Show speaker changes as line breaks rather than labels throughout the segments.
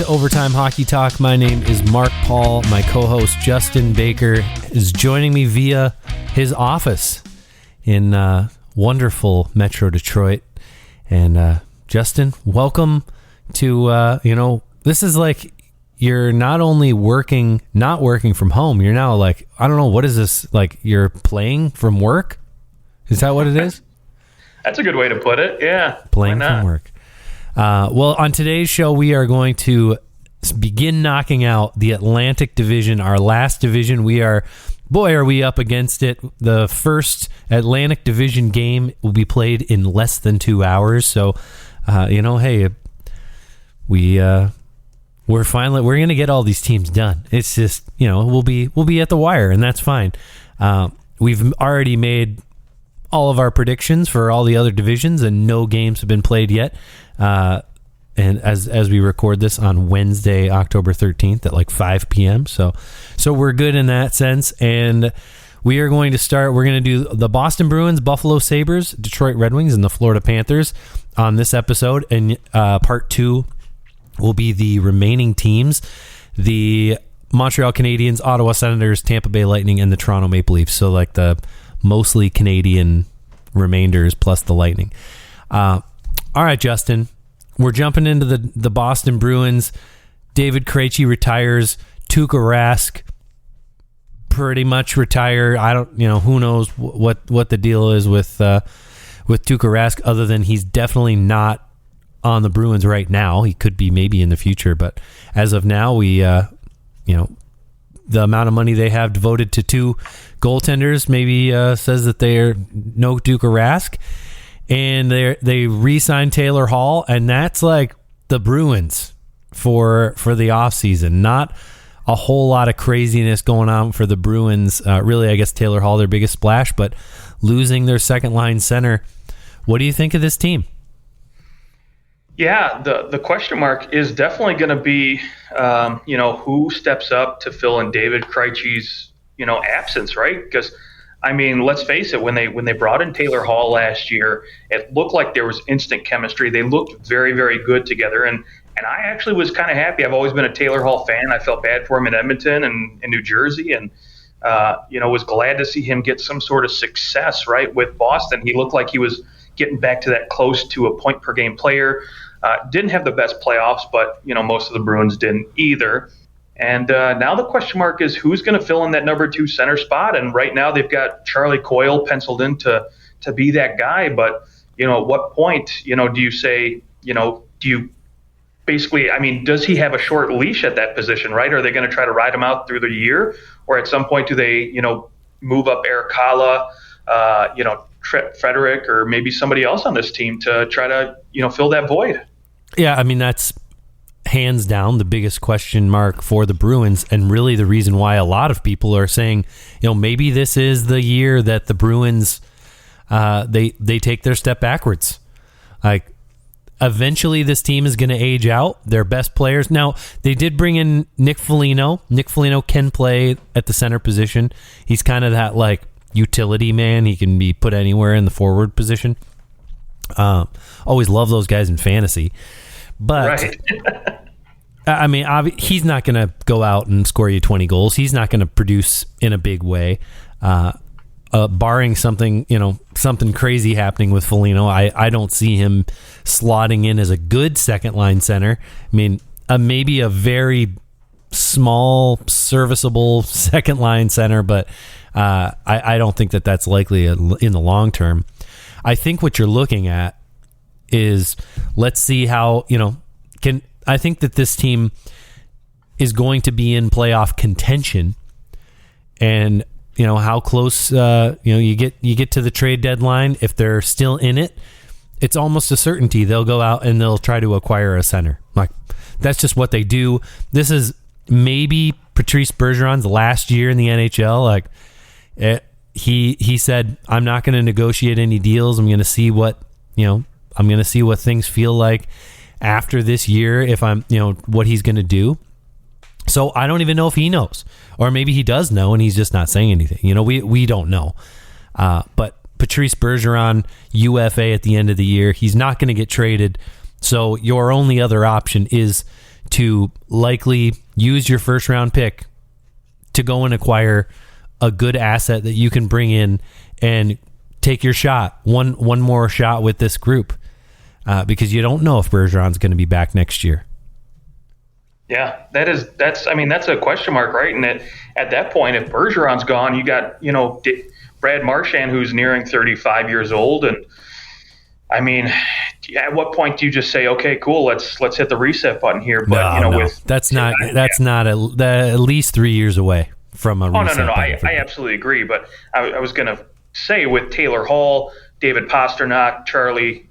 to Overtime Hockey Talk. My name is Mark Paul. My co-host Justin Baker is joining me via his office in wonderful Metro Detroit. And Justin, welcome to, this is like you're not only not working from home, you're now like, I don't know, what is this? Like you're playing from work? Is that what it is?
That's a good way to put it, yeah.
Playing from work. Well, on today's show, we are going to begin knocking out the Atlantic Division, our last division. Are we up against it. The first Atlantic Division game will be played in less than 2 hours. So, hey, we're going to get all these teams done. It's just, we'll be at the wire, and that's fine. We've already made all of our predictions for all the other divisions, and no games have been played yet. And as we record this on Wednesday, October 13th at like 5 p.m. So we're good in that sense. And we are going to start, we're going to do the Boston Bruins, Buffalo Sabres, Detroit Red Wings, and the Florida Panthers on this episode. And part 2 will be the remaining teams, the Montreal Canadiens, Ottawa Senators, Tampa Bay Lightning, and the Toronto Maple Leafs. So like the mostly Canadian remainders plus the Lightning. All right, Justin, we're jumping into the Boston Bruins. David Krejci retires. Tuukka Rask pretty much retire. I don't, who knows what the deal is with Tuukka Rask, other than he's definitely not on the Bruins right now. He could be maybe in the future, but as of now, we, the amount of money they have devoted to 2 goaltenders maybe says that they are no Tuukka Rask. And they re-signed Taylor Hall, and that's like the Bruins for the offseason. Not a whole lot of craziness going on for the Bruins. Really, I guess Taylor Hall, their biggest splash, but losing their second-line center. What do you think of this team?
Yeah, the question mark is definitely going to be, who steps up to fill in David Krejci's, absence, right? Because I mean, let's face it, when they brought in Taylor Hall last year, it looked like there was instant chemistry. They looked very, very good together. And I actually was kind of happy. I've always been a Taylor Hall fan. I felt bad for him in Edmonton and in New Jersey. And, was glad to see him get some sort of success, right, with Boston. He looked like he was getting back to that close to a point-per-game player. Didn't have the best playoffs, but, most of the Bruins didn't either. And now the question mark is who's going to fill in that number 2 center spot. And right now they've got Charlie Coyle penciled in to be that guy. But, at what point, do you say, do you basically, I mean, does he have a short leash at that position, right? Are they going to try to ride him out through the year? Or at some point do they, move up Eric Kala, Frederick, or maybe somebody else on this team to try to, fill that void? Yeah,
I mean, that's hands down the biggest question mark for the Bruins, and really the reason why a lot of people are saying, maybe this is the year that the Bruins they take their step backwards. Like, eventually this team is going to age out their best players. Now, they did bring in Nick Foligno. Nick Foligno can play at the center position. He's kind of that like utility man. He can be put anywhere in the forward position. Always love those guys in fantasy. But, right. I mean, he's not going to go out and score you 20 goals. He's not going to produce in a big way. Barring something, something crazy happening with Foligno, I don't see him slotting in as a good second-line center. I mean, maybe a very small, serviceable second-line center, but I don't think that that's likely in the long term. I think what you're looking at is, let's see how, I think that this team is going to be in playoff contention, and how close you get to the trade deadline. If they're still in it, it's almost a certainty they'll go out and they'll try to acquire a center. Like, that's just what they do. This is maybe Patrice Bergeron's last year in the NHL. Like, he said, I'm not going to negotiate any deals. I'm going to see what I'm going to see what things feel like after this year, if I'm, what he's going to do. So I don't even know if he knows, or maybe he does know and he's just not saying anything. We don't know. But Patrice Bergeron, UFA at the end of the year, he's not going to get traded. So your only other option is to likely use your first round pick to go and acquire a good asset that you can bring in and take your shot, one more shot with this group, because you don't know if Bergeron's going to be back next year.
Yeah, that's a question mark, right? And at that point, if Bergeron's gone, you got, Brad Marchand, who's nearing 35 years old. And I mean, at what point do you just say, okay, cool, let's hit the reset button here? But
no. That's not at least 3 years away from a reset.
No. I absolutely agree. But I was going to say, with Taylor Hall, David Pastrnak, Charlie,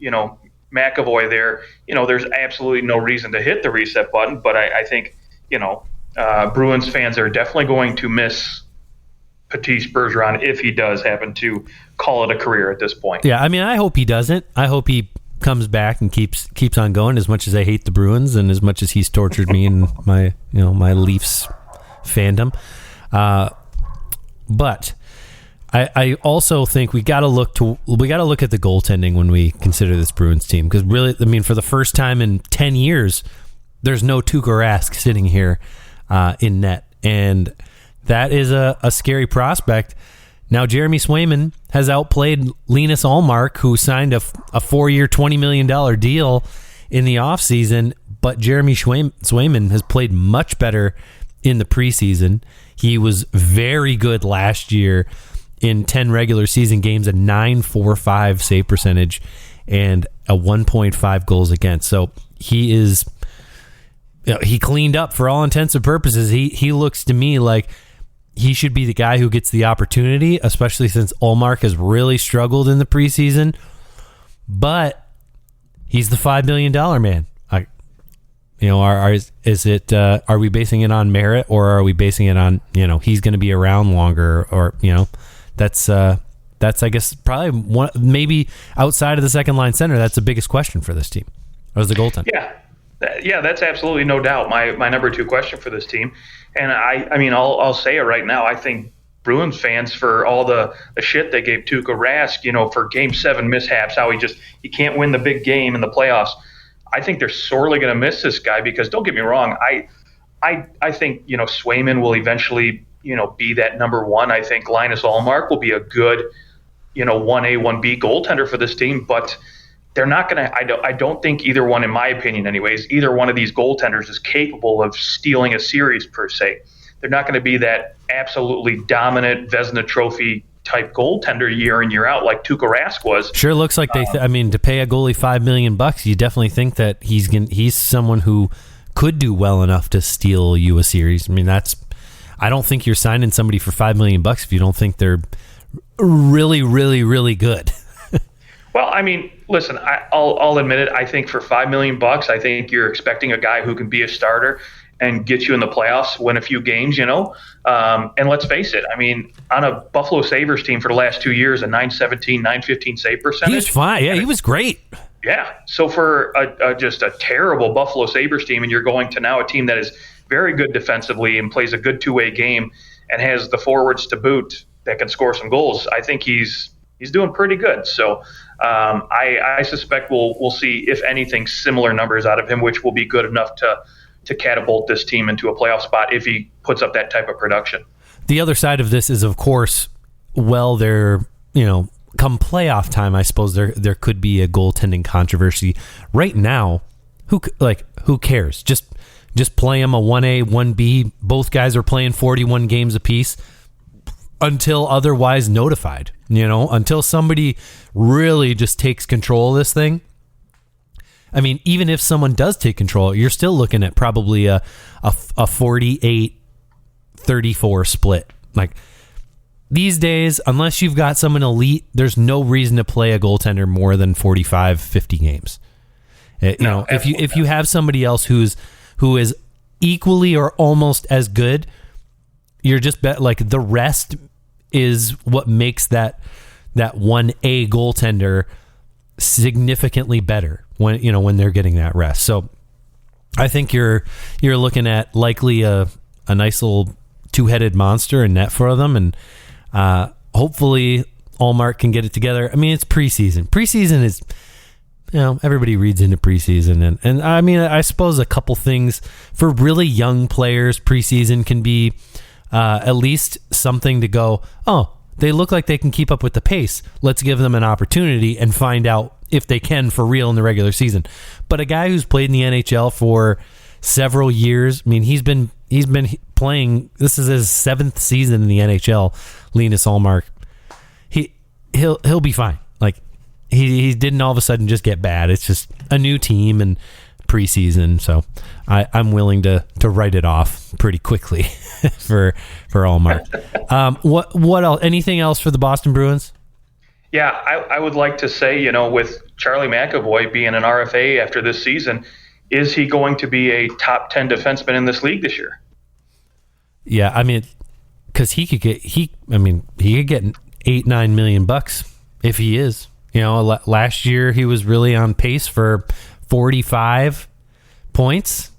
McAvoy there, there's absolutely no reason to hit the reset button. But I think, Bruins fans are definitely going to miss Patrice Bergeron if he does happen to call it a career at this point.
Yeah, I mean, I hope he doesn't. I hope he comes back and keeps on going, as much as I hate the Bruins and as much as he's tortured me in my Leafs fandom. But I also think we got to look at the goaltending when we consider this Bruins team, because really, I mean, for the first time in 10 years, there's no Tuukka Rask sitting here in net, and that is a scary prospect. Now, Jeremy Swayman has outplayed Linus Ullmark, who signed a 4-year, $20 million deal in the offseason, but Jeremy Swayman has played much better in the preseason. He was very good last year in 10 regular season games, a .945 save percentage and a 1.5 goals against. So he is, he cleaned up for all intents and purposes. He looks to me like he should be the guy who gets the opportunity, especially since Ullmark has really struggled in the preseason. But he's the $5 million man. Are we basing it on merit, or are we basing it on, he's going to be around longer, or, that's I guess probably one, maybe outside of the second line center, that's the biggest question for this team, as the goaltender.
Yeah, that's absolutely no doubt my number 2 question for this team. And I mean, I'll say it right now. I think Bruins fans, for all the shit they gave Tuukka Rask, for Game 7 mishaps, how he can't win the big game in the playoffs. I think they're sorely going to miss this guy, because don't get me wrong, I think Swayman will eventually be that number 1. I think Linus Ullmark will be a good 1A 1B goaltender for this team, but they're not going to. I don't think either one, in my opinion, anyways, either one of these goaltenders is capable of stealing a series per se. They're not going to be that absolutely dominant Vezina Trophy type goaltender year in, year out like Tuukka Rask was. Sure looks like
to pay a goalie $5 million, you definitely think that he's someone who could do well enough to steal you a series. I mean, I don't think you're signing somebody for $5 million if you don't think they're really, really, really good.
Well, I mean, listen, I'll admit it. I think for $5 million, I think you're expecting a guy who can be a starter and get you in the playoffs, win a few games, And let's face it, I mean, on a Buffalo Sabres team for the last 2 years, a .917, .915 save percentage.
He was fine. Yeah, he was great.
Yeah. So for just a terrible Buffalo Sabres team, and you're going to now a team that is very good defensively and plays a good two-way game and has the forwards to boot that can score some goals, I think he's doing pretty good. So I suspect we'll see, if anything, similar numbers out of him, which will be good enough to catapult this team into a playoff spot if he puts up that type of production.
The other side of this is, of course, come playoff time, I suppose there could be a goaltending controversy. Right now, who cares? Just play them a 1A, 1B. Both guys are playing 41 games apiece until otherwise notified. Until somebody really just takes control of this thing. I mean, even if someone does take control, you're still looking at probably a 48-34 split. Like, these days, unless you've got someone elite, there's no reason to play a goaltender more than 45, 50 games. If you have somebody else who is equally or almost as good, you're just the rest is what makes that 1A goaltender significantly better when they're getting that rest. So I think you're looking at likely a nice little two-headed monster in net for them, and hopefully Ullmark can get it together. I mean, it's preseason. Preseason is, everybody reads into preseason, and I mean, I suppose a couple things for really young players, preseason can be at least something to go, oh, they look like they can keep up with the pace. Let's give them an opportunity and find out if they can for real in the regular season. But a guy who's played in the NHL for several years, I mean, he's been playing. This is his 7th season in the NHL. Linus Ullmark, he'll be fine. Like he didn't all of a sudden just get bad. It's just a new team and preseason, so I'm willing to write it off pretty quickly for Ullmark. What else? Anything else for the Boston Bruins?
Yeah, I would like to say, with Charlie McAvoy being an RFA after this season, is he going to be a top 10 defenseman in this league this year?
Yeah, I mean, because he could get $8-9 million if he is. Last year he was really on pace for 45 points,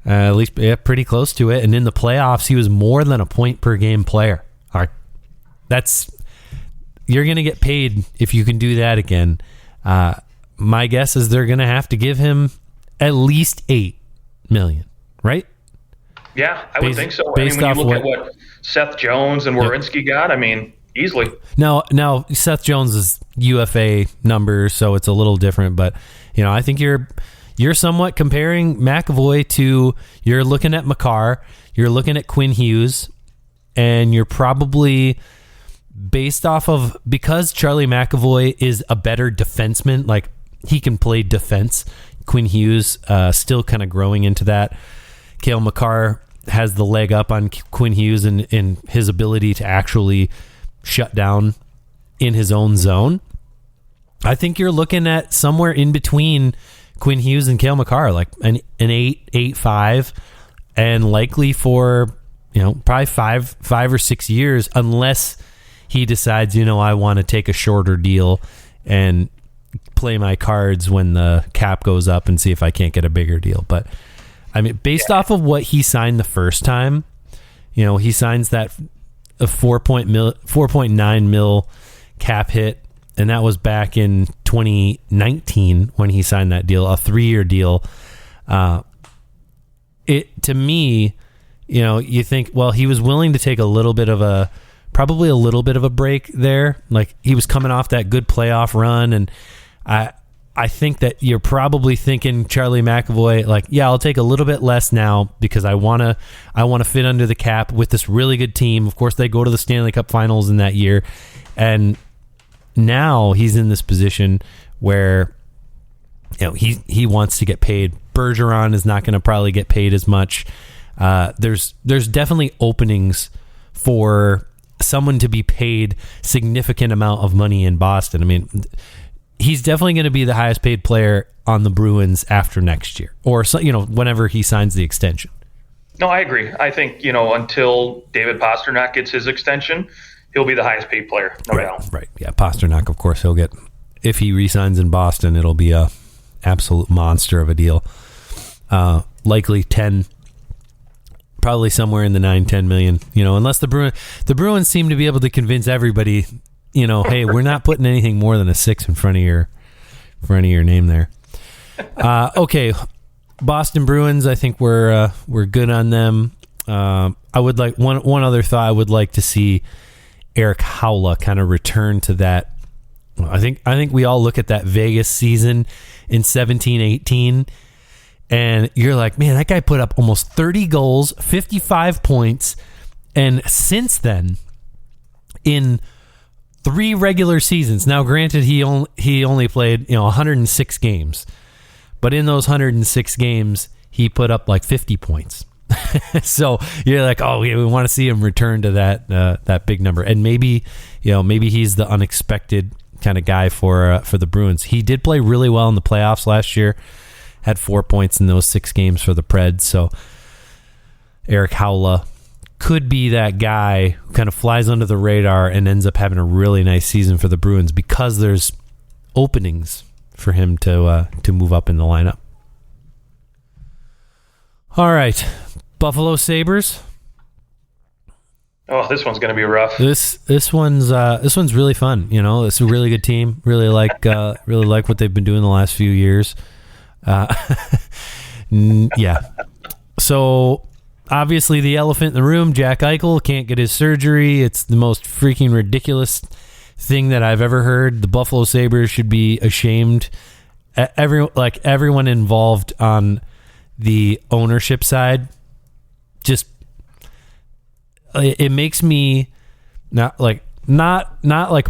at least pretty close to it. And in the playoffs, he was more than a point per game player. All right, you're going to get paid if you can do that again. My guess is they're going to have to give him at least $8 million, right?
Yeah, I would think so. When you look at what Seth Jones and Werenski got, I mean, easily.
Now Seth Jones is UFA numbers, so it's a little different. But I think you're somewhat comparing McAvoy to, you're looking at Makar, you're looking at Quinn Hughes, and you're probably based off of, because Charlie McAvoy is a better defenseman, like he can play defense. Quinn Hughes still kind of growing into that. Cale Makar has the leg up on Quinn Hughes in his ability to actually shut down in his own zone. I think you're looking at somewhere in between Quinn Hughes and Cale Makar, like an 8.5, and likely for probably five or 6 years, unless he decides I want to take a shorter deal and play my cards when the cap goes up and see if I can't get a bigger deal. But I mean, based off of what he signed the first time, he signs that a 4.9 mil cap hit, and that was back in 2019 when he signed that deal, a 3-year deal. To me, you think, well, he was willing to take probably a little bit of a break there. Like he was coming off that good playoff run, and I think that you're probably thinking Charlie McAvoy, like, yeah, I'll take a little bit less now because I want to fit under the cap with this really good team. Of course, they go to the Stanley Cup Finals in that year, and now he's in this position where he wants to get paid. Bergeron is not going to probably get paid as much. There's definitely openings for someone to be paid significant amount of money in Boston. I mean, he's definitely going to be the highest paid player on the Bruins after next year, or whenever he signs the extension.
No, I agree. I think until David Pastrnak gets his extension, he'll be the highest paid player, no doubt.
Right. Yeah, Pastrnak, of course, he'll get, if he re-signs in Boston, it'll be a absolute monster of a deal. Likely 10, probably somewhere in the 9-10 million. Unless the Bruins seem to be able to convince everybody, hey, we're not putting anything more than a 6 in front of your name there. Okay, Boston Bruins, I think we're good on them. I would like one other thought. I would like to see Eric Haula kind of return to that. I think we all look at that Vegas season in 17-18, and you're like, man, that guy put up almost 30 goals, 55 points, and since then, in 3 regular seasons. Now, granted, he only played 106 games, but in those 106 games, he put up like 50 points. So you're like, oh, we want to see him return to that big number, and maybe he's the unexpected kind of guy for the Bruins. He did play really well in the playoffs last year, had 4 points in those 6 games for the Preds. So Eric Haula could be that guy who kind of flies under the radar and ends up having a really nice season for the Bruins because there's openings for him to move up in the lineup. All right, Buffalo Sabres.
Oh, this one's going to be rough.
This one's really fun. You know, it's a really good team. Really like what they've been doing the last few years. Yeah. So obviously the elephant in the room, Jack Eichel can't get his surgery. It's the most freaking ridiculous thing that I've ever heard. The Buffalo Sabres should be ashamed. Everyone involved on the ownership side, just it makes me not like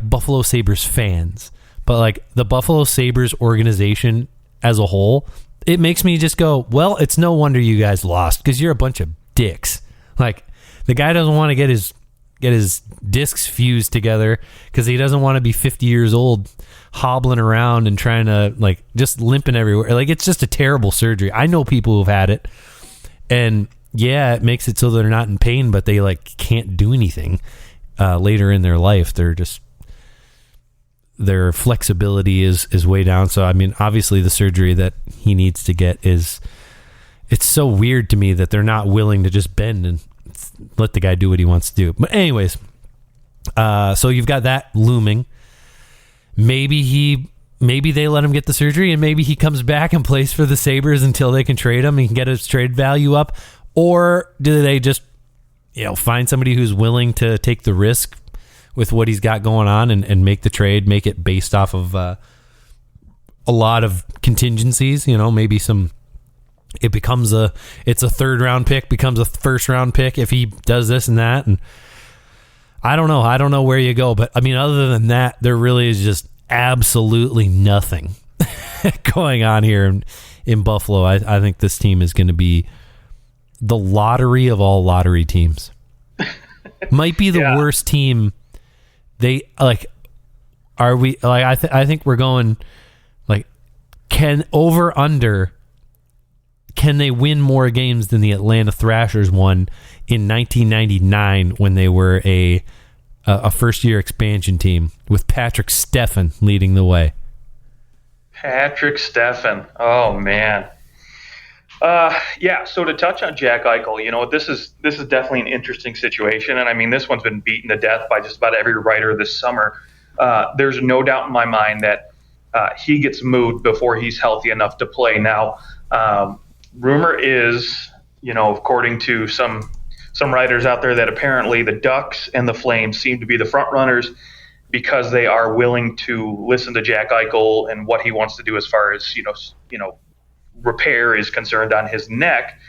Buffalo Sabres fans, but like the Buffalo Sabres organization as a whole. It makes me just go, well, it's no wonder you guys lost because you're a bunch of dicks. Like the guy doesn't want to get his discs fused together because he doesn't want to be 50 years old hobbling around and trying to like just limping everywhere. Like it's just a terrible surgery. I know people who've had it, and yeah, it makes it so they're not in pain, but they like can't do anything later in their life. Their flexibility is way down. So I mean, obviously the surgery that he needs to get it's so weird to me that they're not willing to just bend and let the guy do what he wants to do. But anyways, so you've got that looming. Maybe they let him get the surgery and maybe he comes back and plays for the Sabres until they can trade him and can get his trade value up. Or do they just, find somebody who's willing to take the risk with what he's got going on and make the trade, make it based off of a lot of contingencies, maybe it's a third round pick, becomes a first round pick if he does this and that. And I don't know where you go, but I mean, other than that, there really is just absolutely nothing going on here in Buffalo. I think this team is going to be the lottery of all lottery teams. Might be the worst team. I think we're going like, can they win more games than the Atlanta Thrashers won in 1999 when they were a first-year expansion team with Patrick Steffen leading the way?
Patrick Steffen. Oh, man. So to touch on Jack Eichel, this is definitely an interesting situation. And I mean, this one's been beaten to death by just about every writer this summer. There's no doubt in my mind that he gets moved before he's healthy enough to play. Now, rumor is, according to some writers out there, that apparently the Ducks and the Flames seem to be the front runners because they are willing to listen to Jack Eichel and what he wants to do as far as, repair is concerned on his neck.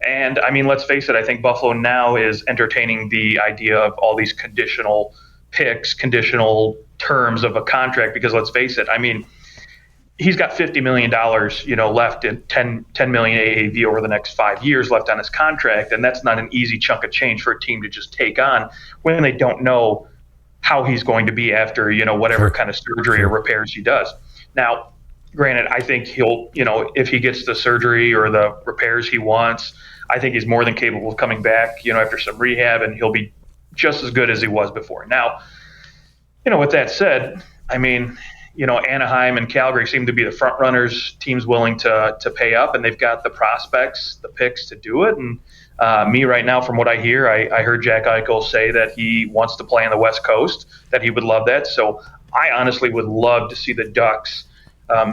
And I mean, let's face it, I think Buffalo now is entertaining the idea of all these conditional picks, conditional terms of a contract, because let's face it, I mean, he's got $50 million, left in 10 million AAV over the next 5 years left on his contract. And that's not an easy chunk of change for a team to just take on when they don't know how he's going to be after, whatever kind of surgery or repairs he does. Now, granted, I think he'll, if he gets the surgery or the repairs he wants, I think he's more than capable of coming back, after some rehab, and he'll be just as good as he was before. Now, with that said, I mean, Anaheim and Calgary seem to be the front runners, teams willing to pay up, and they've got the prospects, the picks to do it. And me right now, from what I hear, I heard Jack Eichel say that he wants to play on the West Coast, that he would love that. So I honestly would love to see the Ducks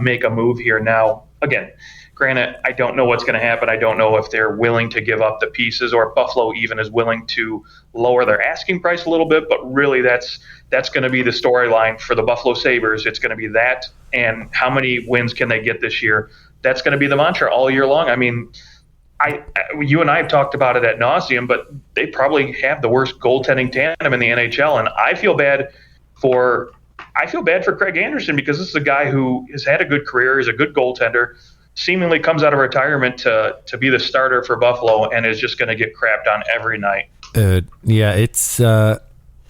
make a move here. Now, again, granted, I don't know what's going to happen. I don't know if they're willing to give up the pieces or if Buffalo even is willing to lower their asking price a little bit. But really, that's going to be the storyline for the Buffalo Sabres. It's going to be that, and how many wins can they get this year? That's going to be the mantra all year long. I mean, you and I have talked about it ad nauseum, but they probably have the worst goaltending tandem in the NHL, and I feel bad for Craig Anderson, because this is a guy who has had a good career, is a good goaltender, seemingly comes out of retirement to be the starter for Buffalo, and is just going to get crapped on every night.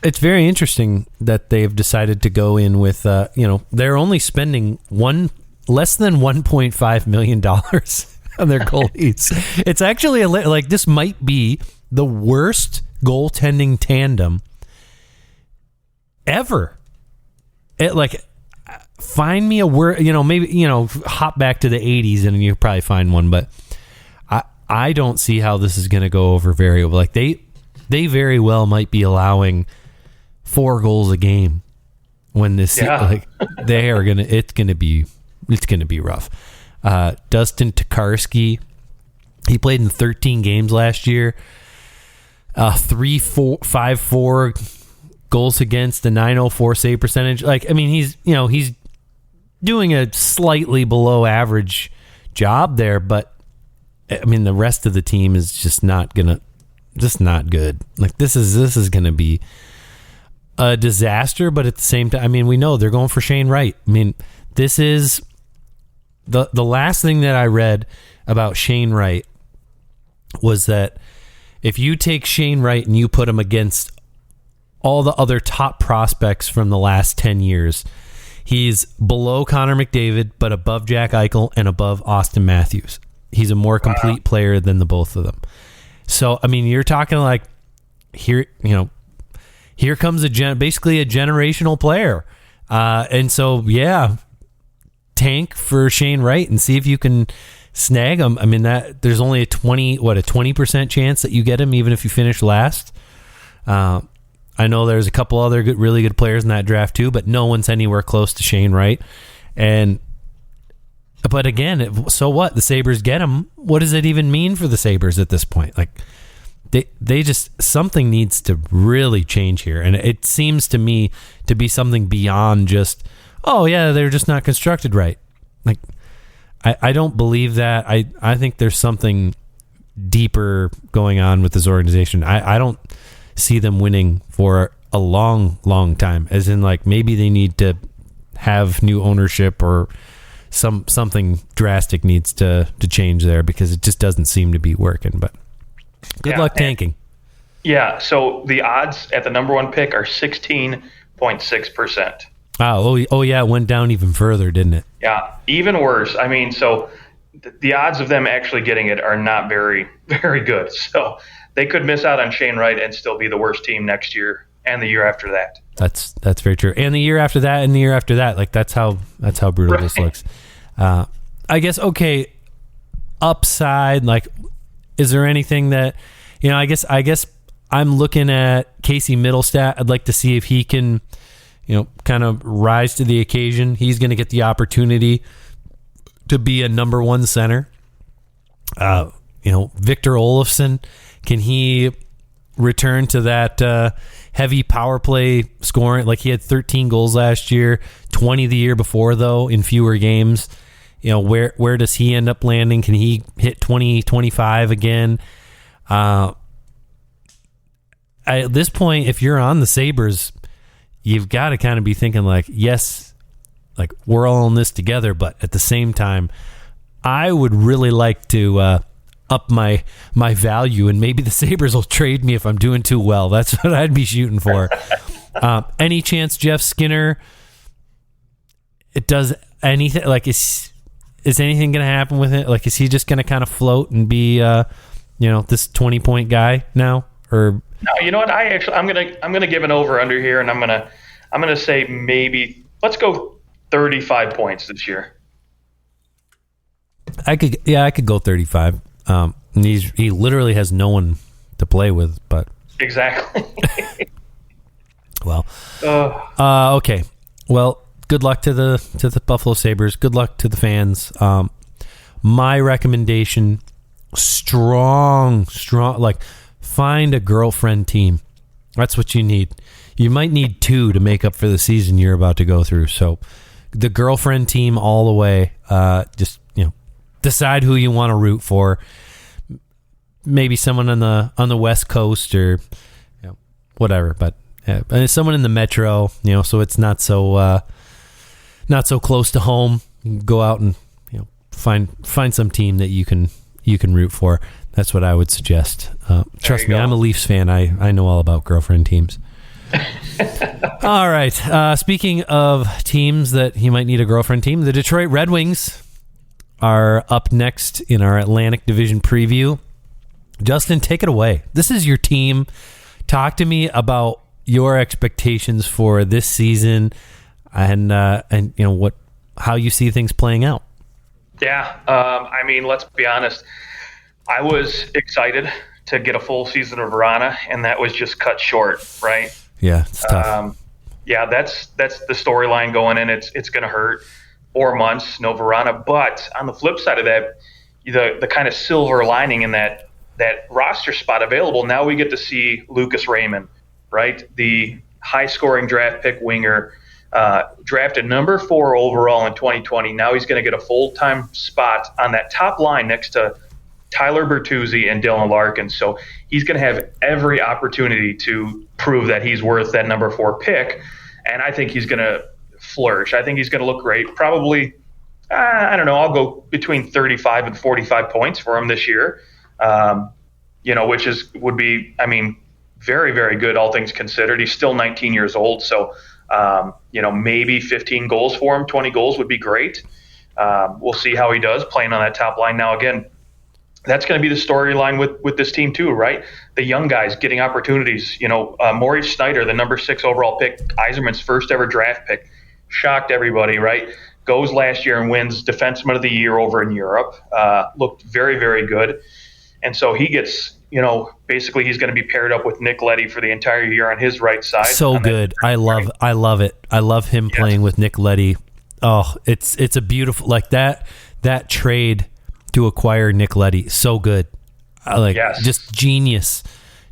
It's very interesting that they've decided to go in with, they're only spending less than $1.5 million on their goalies. It's actually this might be the worst goaltending tandem ever. Find me a word, maybe, hop back to the 80s and you probably find one, but I don't see how this is going to go over very well. they very well might be allowing 4 goals a game when this they are gonna. It's gonna be rough. Dustin Tokarski, he played in 13 games last year. 3.4 goals against, the .904 save percentage. Like, I mean, he's doing a slightly below average job there, but I mean, the rest of the team is just not good. Like, this is gonna be a disaster, but at the same time, I mean, we know they're going for Shane Wright. I mean, this is the last thing that I read about Shane Wright was that if you take Shane Wright and you put him against all the other top prospects from the last 10 years, he's below Connor McDavid, but above Jack Eichel and above Austin Matthews. He's a more complete player than the both of them. So, I mean, you're talking like here comes basically a generational player. And so, yeah, tank for Shane Wright and see if you can snag him. I mean, that there's only a 20% chance that you get him, even if you finish last. I know there's a couple other really good players in that draft too, but no one's anywhere close to Shane Wright. But again, so what? The Sabres get him. What does it even mean for the Sabres at this point? Like, they just, something needs to really change here. And it seems to me to be something beyond just, oh yeah, they're just not constructed right. Like, I don't believe that. I think there's something deeper going on with this organization. I don't see them winning for a long, long time. As in, like, maybe they need to have new ownership or something drastic needs to change there, because it just doesn't seem to be working. But good luck tanking.
Yeah, so the odds at the number 1 pick are 16.6%.
Oh yeah, it went down even further, didn't it?
Yeah, even worse. I mean, so the odds of them actually getting it are not very, very good. So they could miss out on Shane Wright and still be the worst team next year and the year after that.
That's very true. And the year after that and the year after that. Like, that's how brutal this looks. I guess, okay, upside, like, is there anything that, I guess I'm looking at Casey Middlestat. I'd like to see if he can, kind of rise to the occasion. He's going to get the opportunity to be a number 1 center. Victor Olofsson, can he return to that heavy power play scoring? Like, he had 13 goals last year, 20 the year before, though, in fewer games. Where does he end up landing? Can he hit 20, 25 again? At this point, if you're on the Sabres, you've got to kind of be thinking, like, yes, like, we're all in this together, but at the same time, I would really like to up my value, and maybe the Sabres will trade me if I'm doing too well. That's what I'd be shooting for. Any chance Jeff Skinner, it does anything, like, is anything going to happen with it? Like, is he just going to kind of float and be this 20-point guy now? Or
no, you know what? I'm gonna give an over under here, and I'm gonna say maybe let's go 35 points this year.
I could go 35. He literally has no one to play with, but
exactly.
Well, okay. Well, good luck to the Buffalo Sabres. Good luck to the fans. My recommendation, strong, like, find a girlfriend team. That's what you need. You might need 2 to make up for the season you're about to go through. So the girlfriend team all the way. Just, decide who you want to root for. Maybe someone on the West Coast or whatever, but someone in the Metro, so it's not so close to home. You can go out and find some team that you can root for. That's what I would suggest. Trust me, I'm a Leafs fan. I know all about girlfriend teams. All right. Speaking of teams that you might need a girlfriend team, the Detroit Red Wings are up next in our Atlantic Division preview. Justin, take it away. This is your team. Talk to me about your expectations for this season and how you see things playing out.
Yeah. I mean, let's be honest. I was excited to get a full season of Vrana, and that was just cut short, right?
Yeah, it's tough.
Yeah, that's the storyline going in. It's going to hurt. 4 months, no Vrana. But on the flip side of that, the kind of silver lining in that roster spot available, now we get to see Lucas Raymond, right? The high-scoring draft pick winger, drafted number 4 overall in 2020. Now he's going to get a full-time spot on that top line next to Tyler Bertuzzi and Dylan Larkin. So he's going to have every opportunity to prove that he's worth that number 4 pick. And I think he's going to flourish. I think he's going to look great. Probably, I don't know, I'll go between 35 and 45 points for him this year, which would be, I mean, very, very good, all things considered. He's still 19 years old. So, maybe 15 goals for him, 20 goals would be great. We'll see how he does playing on that top line. Now, again, that's going to be the storyline with this team too, right? The young guys getting opportunities. Maurice Snyder, the number 6 overall pick, Yzerman's first ever draft pick, shocked everybody, right? Goes last year and wins Defenseman of the Year over in Europe. Looked very, very good. And so he gets, basically he's going to be paired up with Nick Leddy for the entire year on his right side.
So good. I love it. I love him playing with Nick Leddy. Oh, it's a beautiful, like that trade to acquire Nick Leddy. So good. Just genius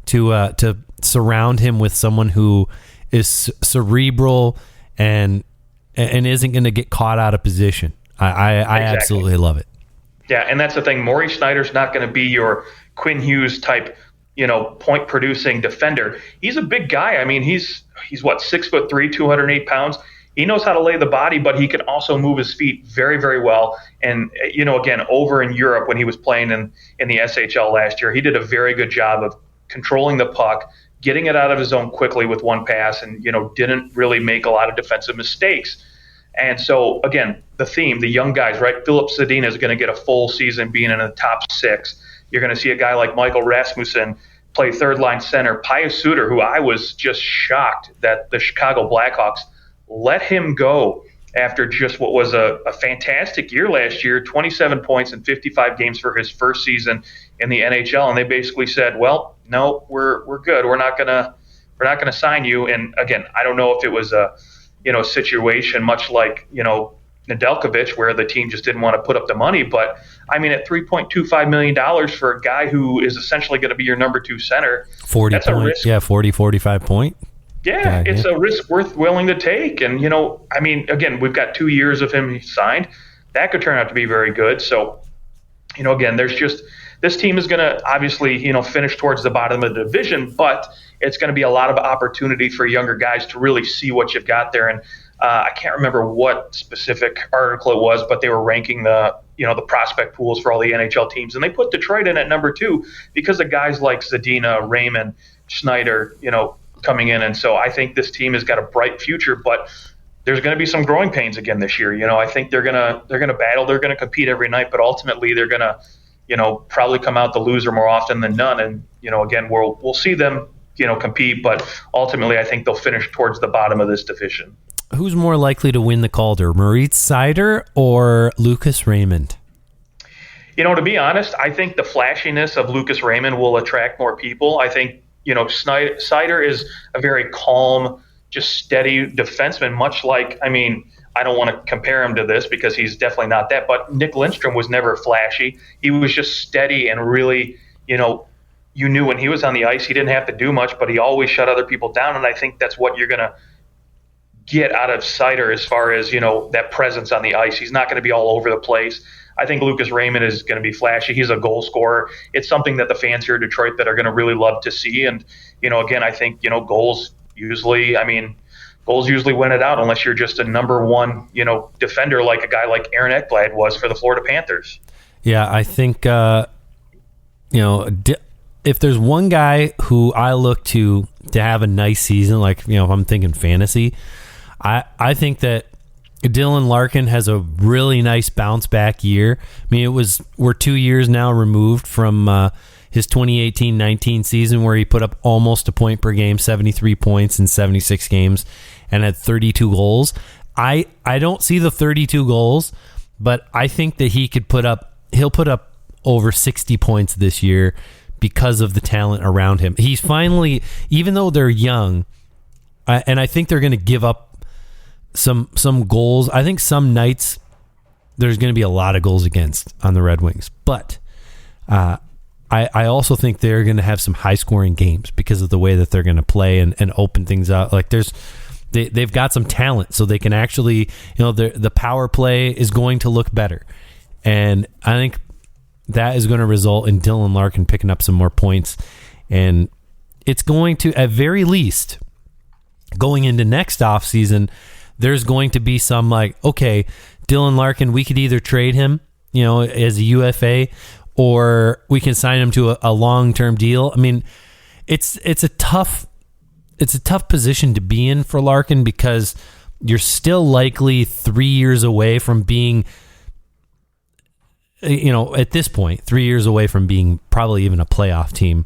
to surround him with someone who is cerebral and isn't going to get caught out of position. I absolutely love it.
Yeah, and that's the thing. Maurice Snyder's not going to be your Quinn Hughes type, point producing defender. He's a big guy. I mean, he's what, 6'3", 208 pounds. He knows how to lay the body, but he can also move his feet very, very well. And, again, over in Europe when he was playing in the SHL last year, he did a very good job of controlling the puck, getting it out of his zone quickly with one pass, and, didn't really make a lot of defensive mistakes. And so, again, the theme, the young guys, right? Philip Zadina is going to get a full season being in the top 6. You're going to see a guy like Michael Rasmussen play third-line center. Pius Suter, who I was just shocked that the Chicago Blackhawks let him go after just what was a fantastic year last year, 27 points in 55 games for his first season in the NHL. And they basically said, well, no, we're good. We're not gonna sign you. And again, I don't know if it was a situation much like, Nedeljkovic, where the team just didn't want to put up the money. But I mean, at $3.25 million for a guy who is essentially going to be your number 2 center,
40
that's
point,
a risk.
yeah, 45 point.
Yeah, it's a risk worth willing to take. And, again, we've got 2 years of him signed. That could turn out to be very good. So, again, this team is going to obviously, finish towards the bottom of the division, but it's going to be a lot of opportunity for younger guys to really see what you've got there. And I can't remember what specific article it was, but they were ranking the prospect pools for all the NHL teams. And they put Detroit in at number 2 because of guys like Zadina, Raymond, Schneider, coming in. And so I think this team has got a bright future, but there's going to be some growing pains again this year. I think they're going to battle, they're going to compete every night, but ultimately they're going to, probably come out the loser more often than none. And, again, we'll see them, compete, but ultimately I think they'll finish towards the bottom of this division.
Who's more likely to win the Calder, Maurice Seider or Lucas Raymond?
To be honest, I think the flashiness of Lucas Raymond will attract more people. I think, Seider is a very calm, just steady defenseman, much like, I don't want to compare him to this because he's definitely not that, but Nick Lindstrom was never flashy. He was just steady and really, you knew when he was on the ice, he didn't have to do much, but he always shut other people down. And I think that's what you're going to get out of Seider as far as, that presence on the ice. He's not going to be all over the place. I think Lucas Raymond is going to be flashy. He's a goal scorer. It's something that the fans here in Detroit that are going to really love to see. And, again, I think, goals usually win it out unless you're just a number 1, defender like a guy like Aaron Ekblad was for the Florida Panthers.
Yeah, I think, if there's one guy who I look to have a nice season, like, if I'm thinking fantasy, I think that Dylan Larkin has a really nice bounce back year. I mean, we're 2 years now removed from his 2018-19 season where he put up almost a point per game, 73 points in 76 games, and had 32 goals. I don't see the 32 goals, but I think that he'll put up over 60 points this year because of the talent around him. He's finally, even though they're young, and I think they're going to give up some goals. I think some nights there's going to be a lot of goals against on the Red Wings, but I also think they're going to have some high-scoring games because of the way that they're going to play and open things up. Like they've got some talent, so they can actually, the power play is going to look better. And I think that is going to result in Dylan Larkin picking up some more points. And it's going to, at very least, going into next offseason, there's going to be some like, okay, Dylan Larkin, we could either trade him, as a UFA, or we can sign him to a long-term deal. I mean, it's a tough position to be in for Larkin because you're still likely 3 years away from being, at this point, 3 years away from being probably even a playoff team,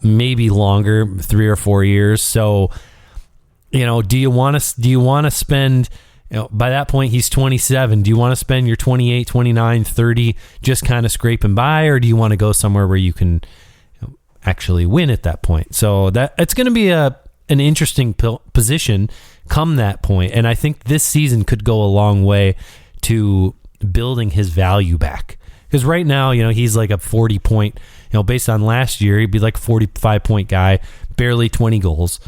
maybe longer, 3 or 4 years. So, do you want to spend? By that point, he's 27. Do you want to spend your 28, 29, 30 just kind of scraping by, or do you want to go somewhere where you can actually win at that point? So that it's going to be an interesting position come that point, and I think this season could go a long way to building his value back. Because right now, he's like a 40-point, based on last year, he'd be like a 45-point guy, barely 20 goals.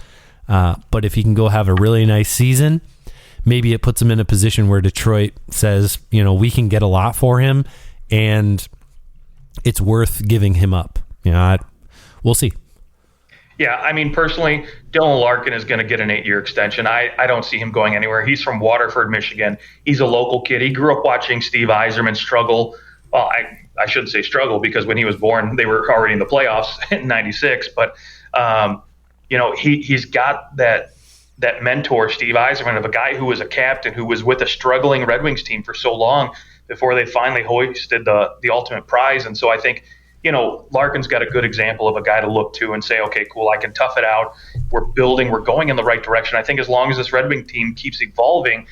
But if he can go have a really nice season, maybe it puts him in a position where Detroit says, we can get a lot for him, and it's worth giving him up. We'll see.
Yeah, I mean, personally, Dylan Larkin is going to get an 8-year extension. I don't see him going anywhere. He's from Waterford, Michigan. He's a local kid. He grew up watching Steve Yzerman struggle. Well, I shouldn't say struggle because when he was born, they were already in the playoffs in '96. But, he's got that mentor, Steve Yzerman, of a guy who was a captain, who was with a struggling Red Wings team for so long before they finally hoisted the ultimate prize. And so I think, Larkin's got a good example of a guy to look to and say, okay, cool, I can tough it out. We're going in the right direction. I think as long as this Red Wing team keeps evolving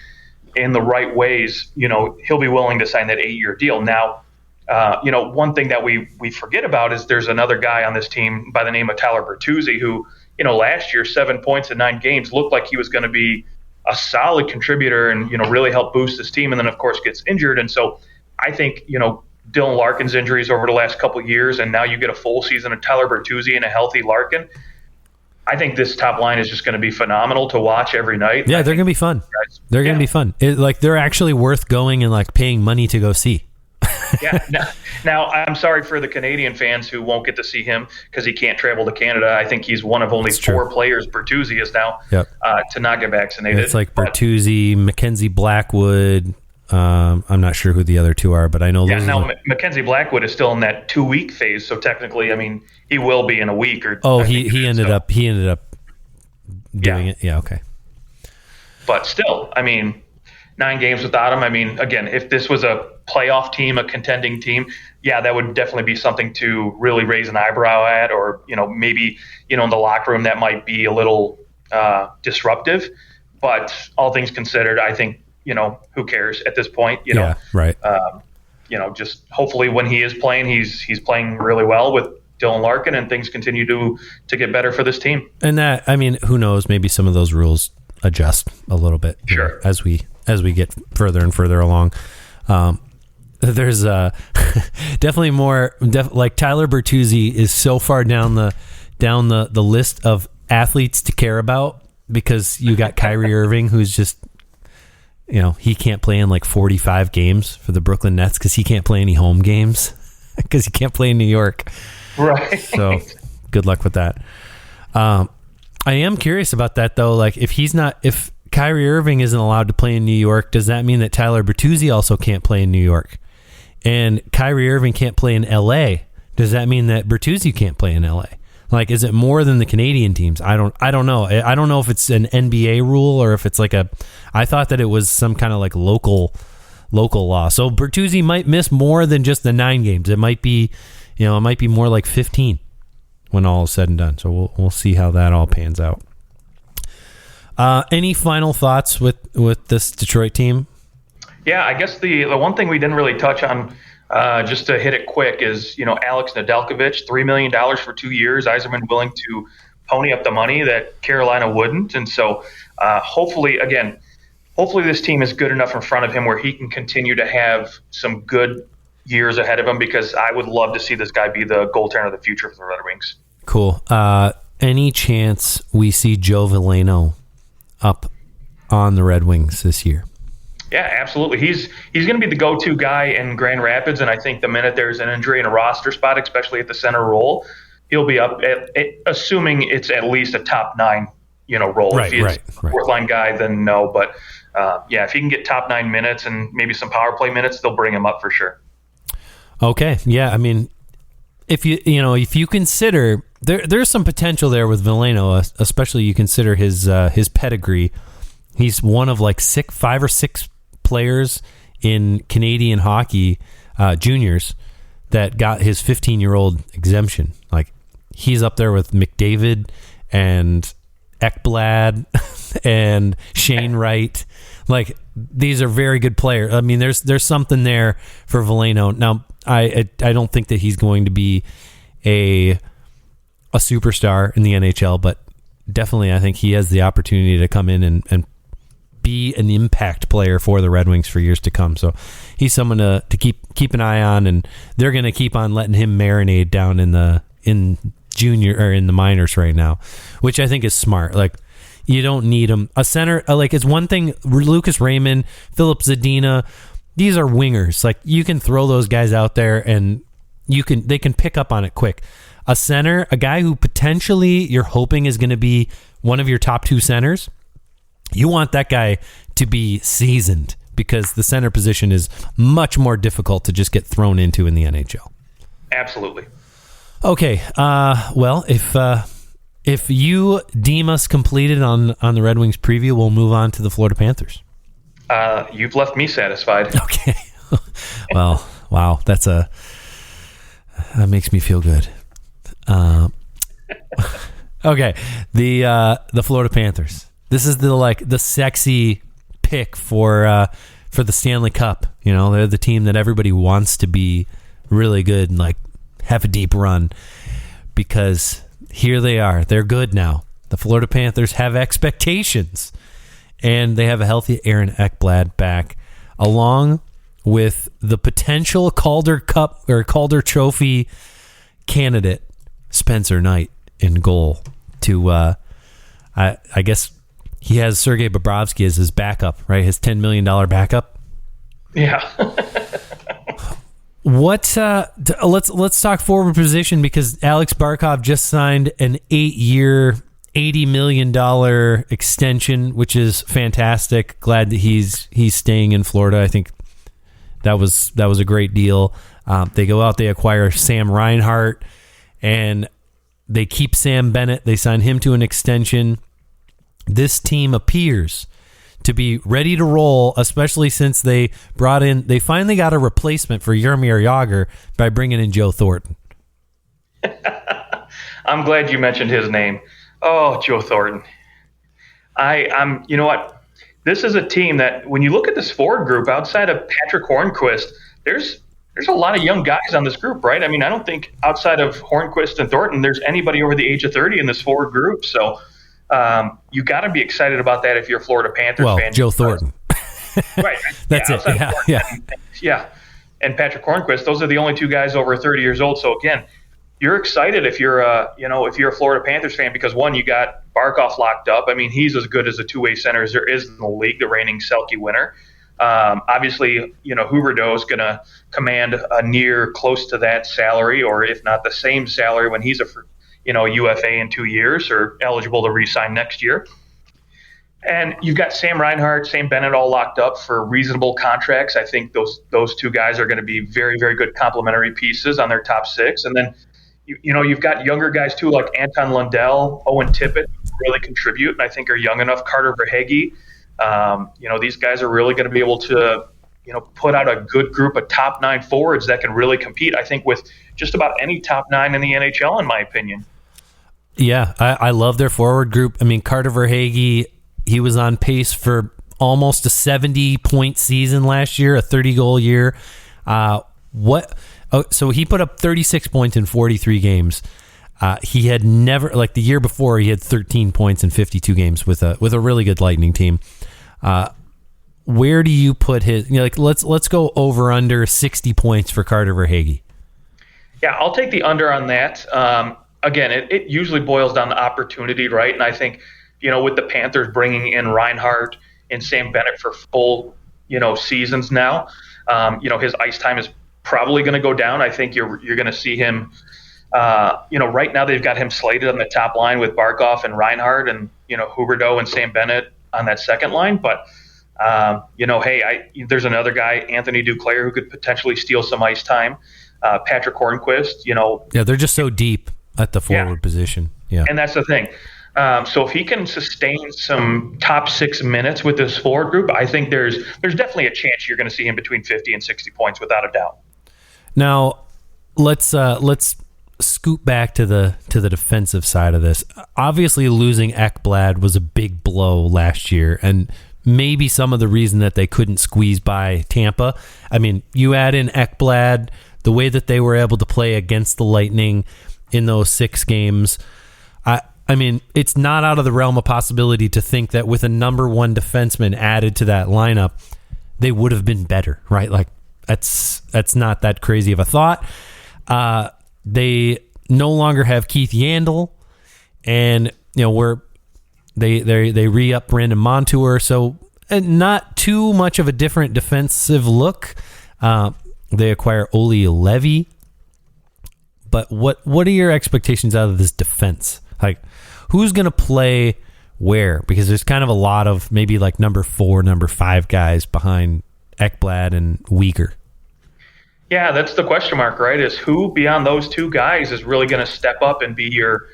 in the right ways, he'll be willing to sign that 8-year deal. Now, one thing that we forget about is there's another guy on this team by the name of Tyler Bertuzzi who, last year, 7 points in 9 games, looked like he was going to be a solid contributor and, really help boost this team. And then, of course, gets injured. And so I think, Dylan Larkin's injuries over the last couple of years, and now you get a full season of Tyler Bertuzzi and a healthy Larkin. I think this top line is just going to be phenomenal to watch every night.
Yeah, they're going to be fun. They're going to be fun. They're actually worth going and paying money to go see.
Yeah. Now, I'm sorry for the Canadian fans who won't get to see him because he can't travel to Canada. I think he's one of only 4 players, Bertuzzi is now, to not get vaccinated.
It's like Bertuzzi, Mackenzie Blackwood. I'm not sure who the other 2 are, but I know.
Yeah, now Mackenzie Blackwood is still in that 2-week phase, so technically, I mean, he will be in a week or.
Oh, he ended up doing it. Yeah, okay.
But still, I mean, 9 games without him. I mean, again, if this was a playoff team, a contending team, that would definitely be something to really raise an eyebrow at, or maybe in the locker room that might be a little disruptive. But all things considered, I think. Who cares at this point?
Yeah, right.
Just hopefully when he is playing, he's playing really well with Dylan Larkin, and things continue to get better for this team.
And that, I mean, who knows? Maybe some of those rules adjust a little bit.
Sure.
As we get further and further along. There's definitely more. Like Tyler Bertuzzi is so far down the list of athletes to care about because you got Kyrie Irving, who's just. He can't play in 45 games for the Brooklyn Nets because he can't play any home games because he can't play in New York.
Right.
So good luck with that. I am curious about that though. If Kyrie Irving isn't allowed to play in New York, does that mean that Tyler Bertuzzi also can't play in New York? And Kyrie Irving can't play in LA. Does that mean that Bertuzzi can't play in LA? Is it more than the Canadian teams? I don't know. I don't know if it's an NBA rule or if it's I thought that it was some kind of local law. So Bertuzzi might miss more than just the 9 games. It might be, it might be more like 15 when all is said and done. So we'll see how that all pans out. Any final thoughts with this Detroit team?
Yeah, I guess the one thing we didn't really touch on just to hit it quick, is Alex Nedeljkovic, $3 million for 2 years. Yzerman willing to pony up the money that Carolina wouldn't, and so hopefully this team is good enough in front of him where he can continue to have some good years ahead of him, because I would love to see this guy be the goaltender of the future for the Red Wings.
Cool. Any chance we see Joe Veleno up on the Red Wings this year?
Yeah, absolutely. He's going to be the go-to guy in Grand Rapids, and I think the minute there's an injury in a roster spot, especially at the center role, he'll be up, assuming it's at least a top 9 role.
Right,
if he's a fourth-line guy, then no. But, if he can get top 9 minutes and maybe some power play minutes, they'll bring him up for sure.
Okay, yeah. I mean, if you consider there's some potential there with Veleno, especially you consider his pedigree. He's one of like 5 or 6 players in Canadian hockey juniors that got his 15-year-old exemption. Like, he's up there with McDavid and Ekblad and Shane Wright. Like, these are very good players. I mean, there's something there for Veleno. Now, I don't think that he's going to be a superstar in the NHL, but definitely I think he has the opportunity to come in and be an impact player for the Red Wings for years to come. So he's someone to keep an eye on, and they're going to keep on letting him marinate down in junior or in the minors right now, which I think is smart. Like, you don't need him. A center, like, it's one thing. Lucas Raymond, Philip Zadina, these are wingers. Like, you can throw those guys out there and they can pick up on it quick. A center, a guy who potentially you're hoping is going to be one of your top 2 centers, you want that guy to be seasoned, because the center position is much more difficult to just get thrown into in the NHL.
Absolutely.
Okay. Well, if you deem us completed on the Red Wings preview, we'll move on to the Florida Panthers.
You've left me satisfied.
Okay. Well, wow. That makes me feel good. Okay. The Florida Panthers. This is the sexy pick for the Stanley Cup. They're the team that everybody wants to be really good and like have a deep run, because here they are. They're good now. The Florida Panthers have expectations, and they have a healthy Aaron Ekblad back, along with the potential Calder Cup or Calder Trophy candidate Spencer Knight in goal. I guess he has Sergei Bobrovsky as his backup, right? His $10 million backup.
Yeah.
Let's talk forward position, because Alex Barkov just signed an 8-year, $80 million extension, which is fantastic. Glad that he's staying in Florida. I think that was a great deal. They go out, they acquire Sam Reinhart, and they keep Sam Bennett. They sign him to an extension. This team appears to be ready to roll, especially since they finally got a replacement for Jaromir Jagr by bringing in Joe Thornton.
I'm glad you mentioned his name. Oh, Joe Thornton. I'm you know what? This is a team that, when you look at this forward group, outside of Patrick Hornquist, there's a lot of young guys on this group, right? I mean, I don't think outside of Hornquist and Thornton, there's anybody over the age of 30 in this forward group. So you got to be excited about that if you're a Florida Panthers fan.
Well, Joe Thornton.
Right.
That's it.
Yeah. And Patrick Hornquist, those are the only 2 guys over 30 years old. So again, you're excited if you're a Florida Panthers fan, because one, you got Barkov locked up. I mean, he's as good as a 2-way center as there is in the league, the reigning Selke winner. Obviously, Huberdeau is going to command a near close to that salary, or if not the same salary, when he's a UFA in 2 years or eligible to re-sign next year. And you've got Sam Reinhart, Sam Bennett all locked up for reasonable contracts. I think those 2 guys are going to be very, very good complementary pieces on their top 6. And then, you've got younger guys too, like Anton Lundell, Owen Tippett, who really contribute and I think are young enough. Carter Verhaeghe. These guys are really going to be able to, put out a good group of top 9 forwards that can really compete, I think, with just about any top 9 in the NHL, in my opinion.
Yeah, I love their forward group. I mean, Carter Verhaeghe, he was on pace for almost a 70-point season last year, a 30-goal year. What? Oh, so he put up 36 points in 43 games. He had never, like the year before, he had 13 points in 52 games with a really good Lightning team. Where do you put his? Let's go over under 60 points for Carter Verhaeghe.
Yeah, I'll take the under on that. Again, it usually boils down to opportunity, right? And I think, with the Panthers bringing in Reinhart and Sam Bennett for full, seasons now, his ice time is probably going to go down. I think you're going to see him. Right now they've got him slated on the top line with Barkov and Reinhart and, Huberdeau and Sam Bennett on that second line. But, there's another guy, Anthony Duclair, who could potentially steal some ice time. Patrick Hornquist,
Yeah, they're just so deep at the forward position. Yeah.
And that's the thing. So if he can sustain some top 6 minutes with this forward group, I think there's definitely a chance you're going to see him between 50 and 60 points without a doubt.
Now, let's scoot back to the defensive side of this. Obviously, losing Ekblad was a big blow last year, and maybe some of the reason that they couldn't squeeze by Tampa. I mean, you add in Ekblad, the way that they were able to play against the Lightning in those 6 games. I mean, it's not out of the realm of possibility to think that with a number 1 defenseman added to that lineup, they would have been better, right? Like that's not that crazy of a thought. They no longer have Keith Yandel, and they re-up Brandon Montour, so not too much of a different defensive look. They acquire Olli Levy, but what are your expectations out of this defense? Like, who's going to play where? Because there's kind of a lot of maybe like number 4, number 5 guys behind Ekblad and Uyghur.
Yeah, that's the question mark, right? Is who beyond those 2 guys is really going to step up and be your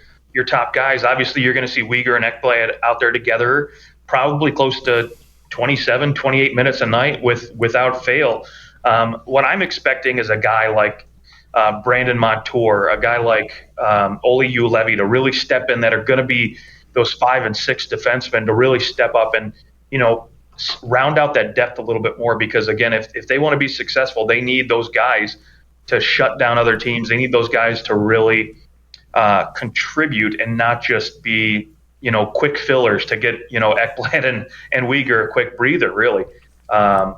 top guys? Obviously, you're going to see Uyghur and Ekblad out there together, probably close to 27, 28 minutes a night without fail. What I'm expecting is a guy like Brandon Montour, a guy like Olli Levy to really step in, that are going to be those 5 and 6 defensemen to really step up and, round out that depth a little bit more, because again, if they want to be successful, they need those guys to shut down other teams. They need those guys to really contribute and not just be, quick fillers to get, Ekblad and Uyghur a quick breather, really. And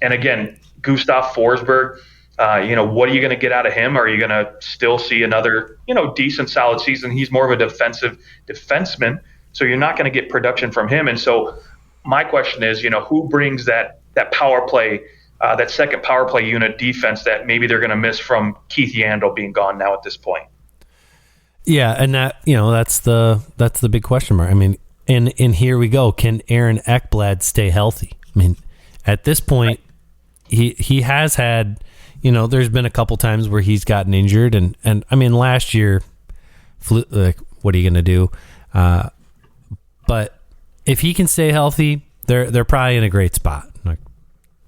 again, Gustav Forsberg, what are you going to get out of him? Are you going to still see another, decent, solid season? He's more of a defensive defenseman, so you're not going to get production from him. And so my question is, who brings that power play, that second power play unit defense that maybe they're going to miss from Keith Yandel being gone now at this point?
Yeah, and that's the big question mark. I mean, and here we go. Can Aaron Ekblad stay healthy? I mean, at this point, he has had, there's been a couple times where he's gotten injured, and I mean, last year, like, what are you going to do? But if he can stay healthy, they're probably in a great spot. Like,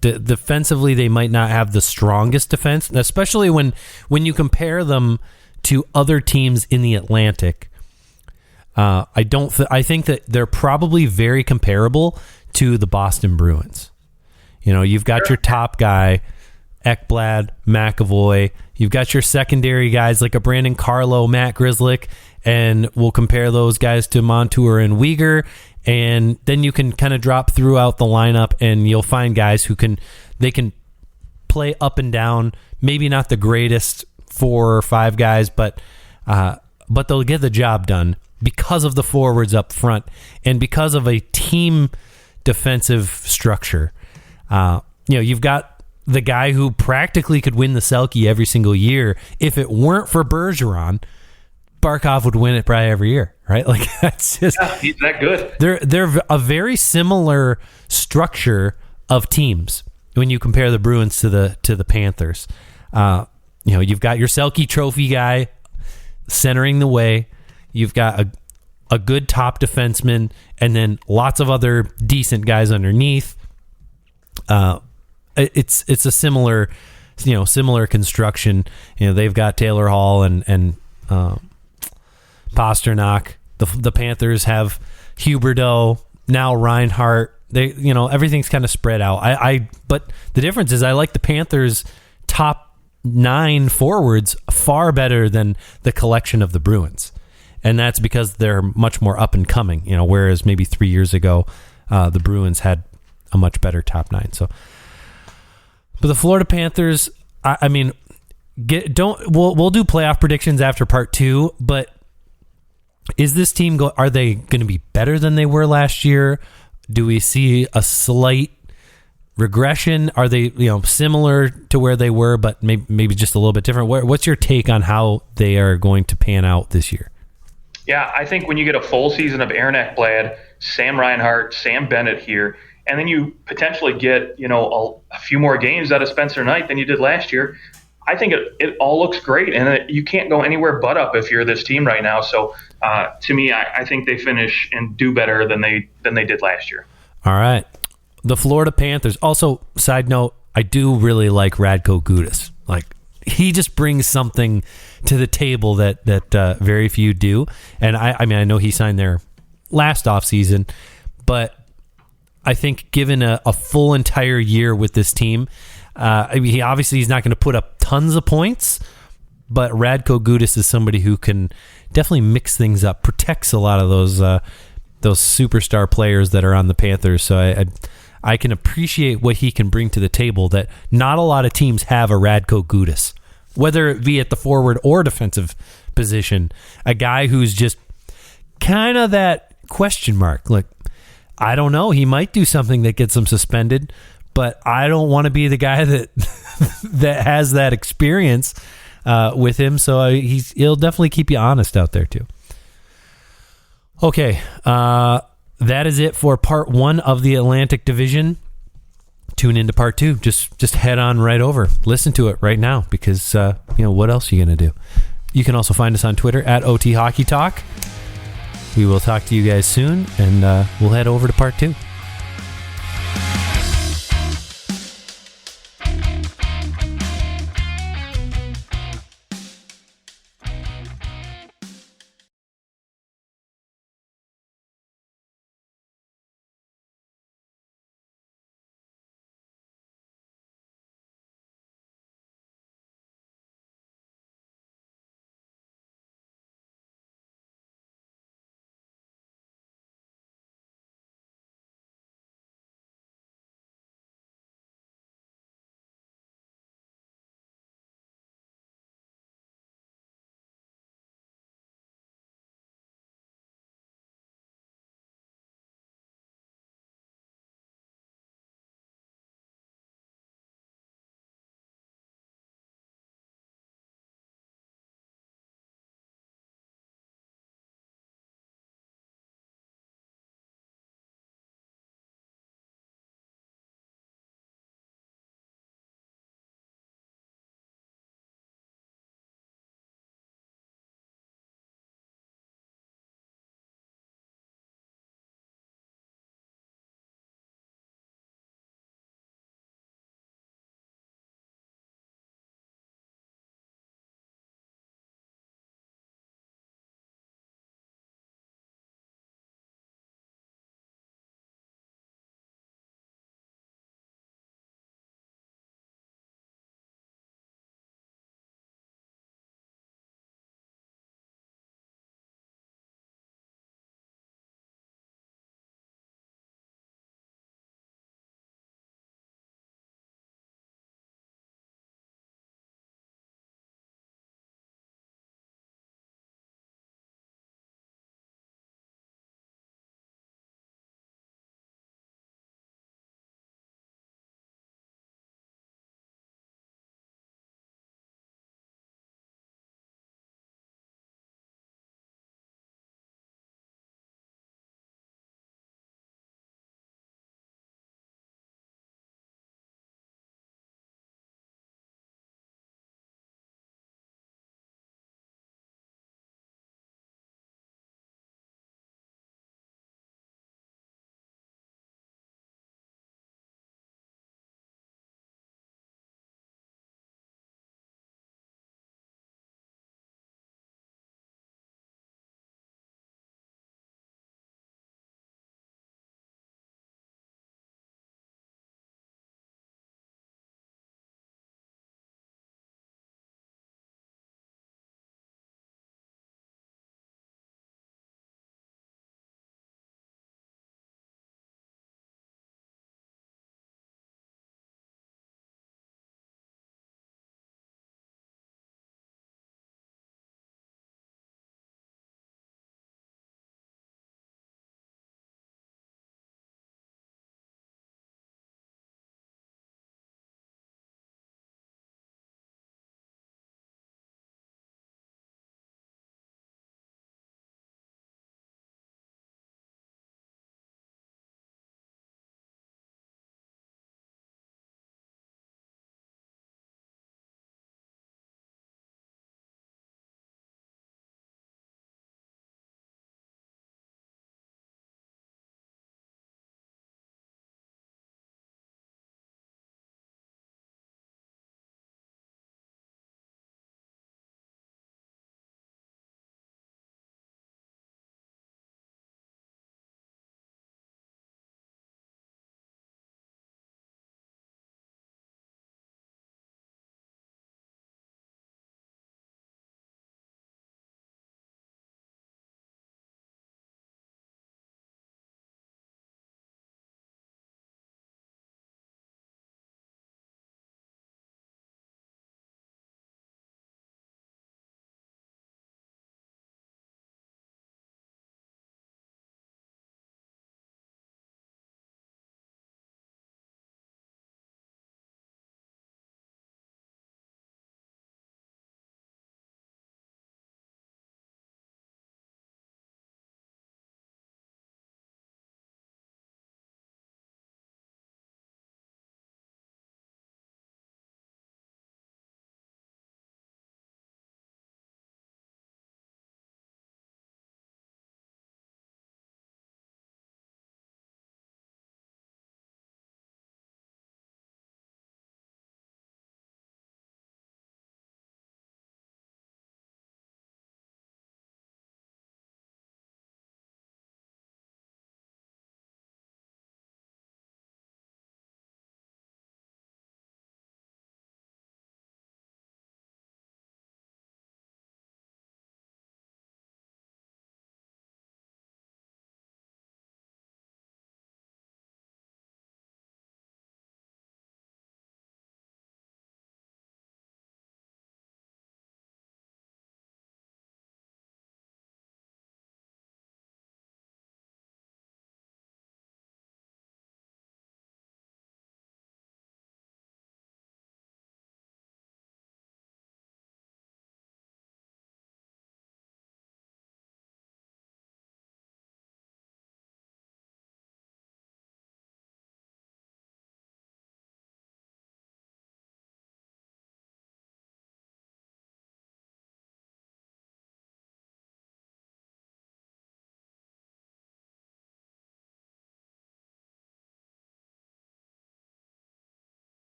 defensively, they might not have the strongest defense, especially when you compare them to other teams in the Atlantic. I think that they're probably very comparable to the Boston Bruins. You've got your top guy, Ekblad, McAvoy. You've got your secondary guys like a Brandon Carlo, Matt Grzelcyk, and we'll compare those guys to Montour and Uyghur. And then you can kind of drop throughout the lineup, and you'll find guys who can play up and down. Maybe not the greatest 4 or 5 guys, but they'll get the job done because of the forwards up front and because of a team defensive structure. You've got the guy who practically could win the Selke every single year. If it weren't for Bergeron, Barkov would win it probably every year, right? Like, that's just,
he's that good.
They're a very similar structure of teams when you compare the Bruins to the Panthers. You've got your Selke Trophy guy centering the way. You've got a good top defenseman, and then lots of other decent guys underneath. It's a similar construction. They've got Taylor Hall and Pasternak. The Panthers have Huberdeau, now Reinhart. They everything's kind of spread out. But the difference is I like the Panthers top 9 forwards far better than the collection of the Bruins. And that's because they're much more up and coming, whereas maybe 3 years ago, the Bruins had a much better top 9. So, but the Florida Panthers, I mean, we'll do playoff predictions after part 2, but is this team are they going to be better than they were last year? Do we see a slight regression? Are they, similar to where they were, but maybe just a little bit different? What's your take on how they are going to pan out this year?
Yeah, I think when you get a full season of Aaron Ekblad, Sam Reinhart, Sam Bennett here, and then you potentially get, a few more games out of Spencer Knight than you did last year, I think it all looks great, and you can't go anywhere but up if you're this team right now. So to me, I think they finish and do better than they did last year.
All right. The Florida Panthers. Also, side note, I do really like Radko Gudas. Like, he just brings something to the table that very few do. And I mean, I know he signed there last offseason, but I think given a full entire year with this team, he's not going to put up tons of points, but Radko Gudas is somebody who can definitely mix things up, protects a lot of those superstar players that are on the Panthers. So I can appreciate what he can bring to the table that not a lot of teams have a Radko Gudas, whether it be at the forward or defensive position, a guy who's just kind of that question mark. Like, I don't know, he might do something that gets him suspended, but I don't want to be the guy that that has that experience with him. So he'll definitely keep you honest out there too. Okay, that is it for part 1 of the Atlantic Division. Tune into part 2. Just head on right over. Listen to it right now because, what else are you going to do? You can also find us on Twitter at OT Hockey Talk. We will talk to you guys soon, and we'll head over to part 2.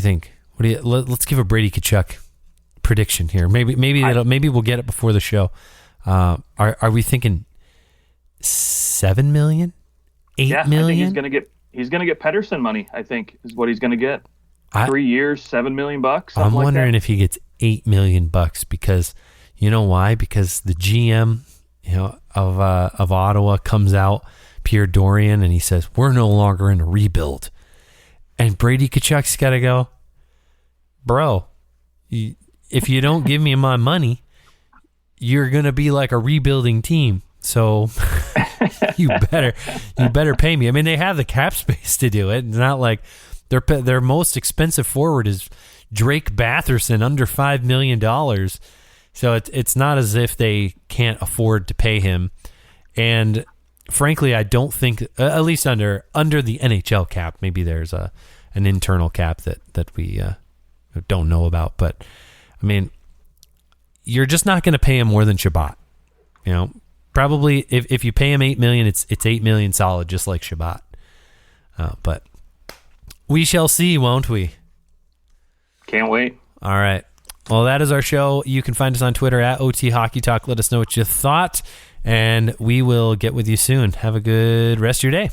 do you think? Let's give a Brady Tkachuk prediction here. Maybe we'll get it before the show. Are we thinking $7 million, $8 million?
I think he's gonna get Pettersson money. I think is what he's gonna get. 3 years, $7 million.
I'm wondering if he gets $8 million because you know why? Because the GM, of Ottawa comes out, Pierre Dorian, and he says we're no longer in a rebuild, and Brady Tkachuk's got to go, bro. If you don't give me my money, you're gonna be like a rebuilding team. So you better pay me. I mean, they have the cap space to do it. It's not like their most expensive forward is Drake Batherson, under $5 million. So it's not as if they can't afford to pay him. And frankly, I don't think, at least under the NHL cap, maybe there's an internal cap that we don't know about. But I mean, you're just not going to pay him more than Shabbat. Probably if you pay him $8 million, it's $8 million solid, just like Shabbat. But we shall see, won't we?
Can't wait.
All right. Well, that is our show. You can find us on Twitter at OT Hockey Talk. Let us know what you thought, and we will get with you soon. Have a good rest of your day.